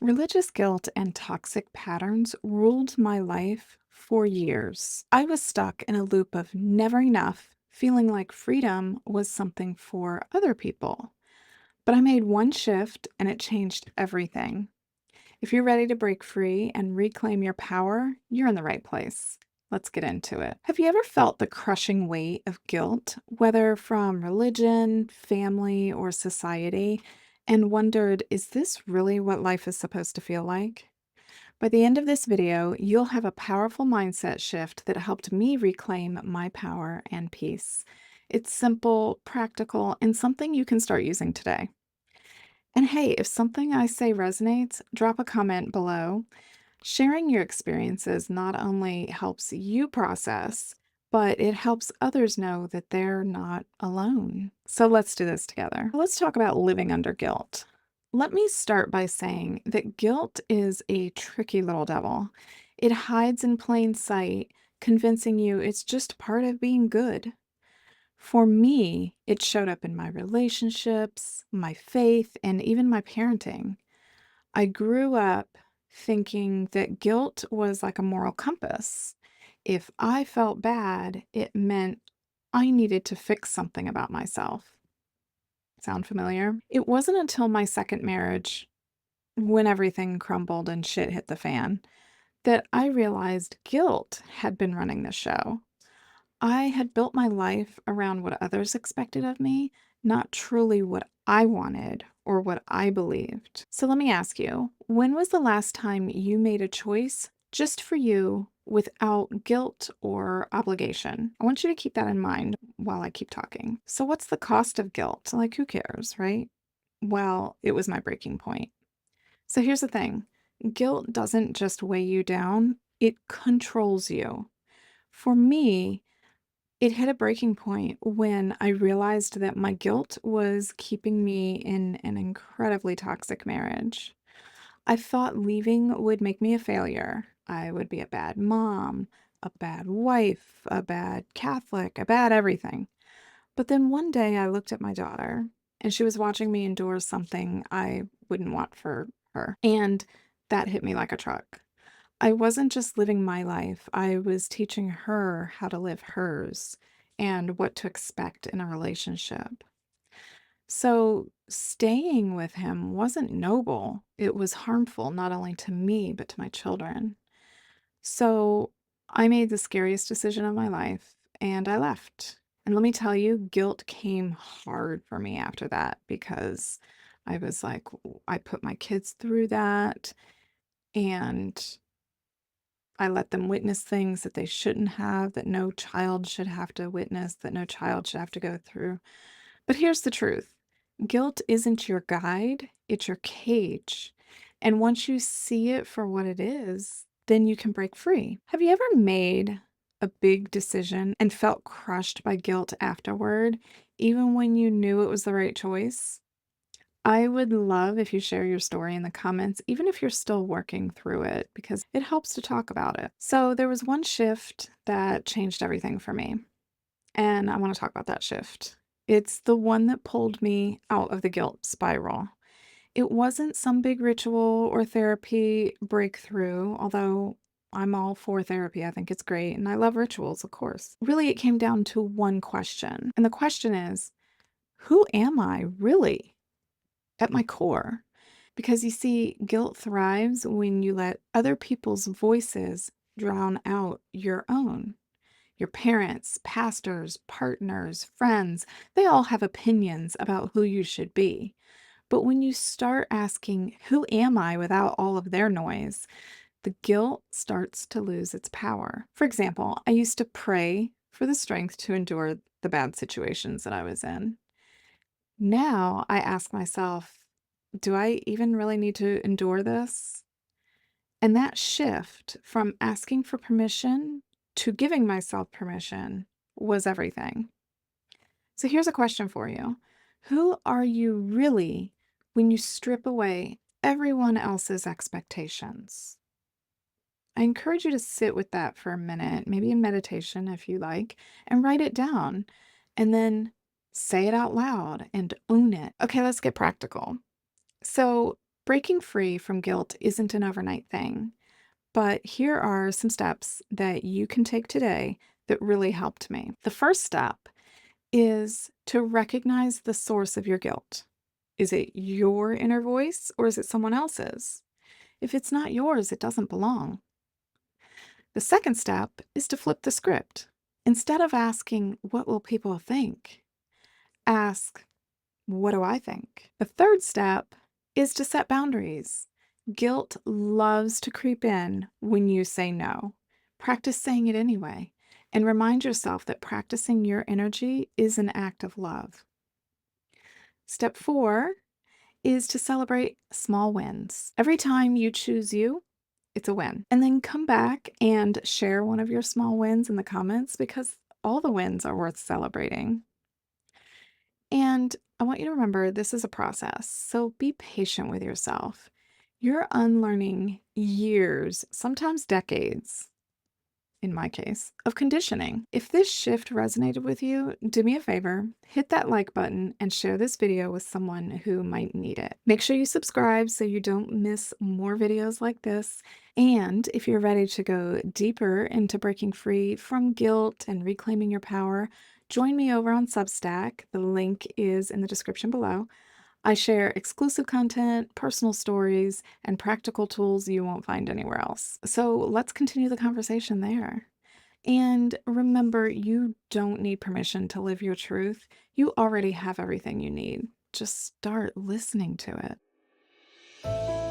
Religious guilt and toxic patterns ruled my life for years. I was stuck in a loop of never enough, feeling like freedom was something for other people. But I made one shift and it changed everything. If you're ready to break free and reclaim your power, you're in the right place. Let's get into it. Have you ever felt the crushing weight of guilt, whether from religion, family, or society, and wondered, is this really what life is supposed to feel like? By the end of this video, you'll have a powerful mindset shift that helped me reclaim my power and peace. It's simple, practical, and something you can start using today. And hey, if something I say resonates, drop a comment below. Sharing your experiences not only helps you process, but it helps others know that they're not alone. So let's do this together. Let's talk about living under guilt. Let me start by saying that guilt is a tricky little devil. It hides in plain sight, convincing you it's just part of being good. For me, it showed up in my relationships, my faith, and even my parenting. I grew up thinking that guilt was like a moral compass. If I felt bad, it meant I needed to fix something about myself. Sound familiar? It wasn't until my second marriage, when everything crumbled and shit hit the fan, that I realized guilt had been running the show. I had built my life around what others expected of me, not truly what I wanted or what I believed. So let me ask you, when was the last time you made a choice just for you without guilt or obligation? I want you to keep that in mind while I keep talking. So, what's the cost of guilt? Like, who cares, right? Well, it was my breaking point. So, here's the thing, guilt doesn't just weigh you down, it controls you. For me, it hit a breaking point when I realized that my guilt was keeping me in an incredibly toxic marriage. I thought leaving would make me a failure. I would be a bad mom, a bad wife, a bad Catholic, a bad everything. But then one day I looked at my daughter and she was watching me endure something I wouldn't want for her. And that hit me like a truck. I wasn't just living my life, I was teaching her how to live hers and what to expect in a relationship. So, staying with him wasn't noble. It was harmful, not only to me, but to my children. So, I made the scariest decision of my life and I left. And let me tell you, guilt came hard for me after that because I was like, I put my kids through that and I let them witness things that they shouldn't have, that no child should have to witness, that no child should have to go through. But here's the truth, guilt isn't your guide, it's your cage. And once you see it for what it is, then you can break free. Have you ever made a big decision and felt crushed by guilt afterward, even when you knew it was the right choice? I would love if you share your story in the comments, even if you're still working through it, because it helps to talk about it. So, there was one shift that changed everything for me, and I want to talk about that shift. It's the one that pulled me out of the guilt spiral. It wasn't some big ritual or therapy breakthrough, although I'm all for therapy. I think it's great, and I love rituals, of course. Really, it came down to one question, and the question is, who am I really? At my core. Because you see, guilt thrives when you let other people's voices drown out your own. Your parents, pastors, partners, friends, they all have opinions about who you should be. But when you start asking, who am I without all of their noise, the guilt starts to lose its power. For example, I used to pray for the strength to endure the bad situations that I was in. Now I ask myself, do I even really need to endure this? And that shift from asking for permission to giving myself permission was everything. So here's a question for you. Who are you really when you strip away everyone else's expectations? I encourage you to sit with that for a minute, maybe in meditation if you like, and write it down. And then say it out loud and own it. Okay, let's get practical. So, Breaking free from guilt isn't an overnight thing, but here are some steps that you can take today that really helped me. The first step is to recognize the source of your guilt. Is it your inner voice or is it someone else's? If it's not yours, it doesn't belong. The second step is to flip the script. Instead of asking, "What will people think?" ask, "What do I think?" The third step is to set boundaries. Guilt loves to creep in when you say no. Practice saying it anyway, and remind yourself that practicing your energy is an act of love. Step 4 is to celebrate small wins. Every time you choose you, it's a win. And then come back and share one of your small wins in the comments because all the wins are worth celebrating. And I want you to remember this is a process, so be patient with yourself. You're unlearning years, sometimes decades, in my case, of conditioning. If this shift resonated with you, do me a favor, hit that like button and share this video with someone who might need it. Make sure you subscribe so you don't miss more videos like this. And if you're ready to go deeper into breaking free from guilt and reclaiming your power, join me over on Substack. The link is in the description below. I share exclusive content, personal stories, and practical tools you won't find anywhere else. So let's continue the conversation there. And remember, you don't need permission to live your truth. You already have everything you need. Just start listening to it.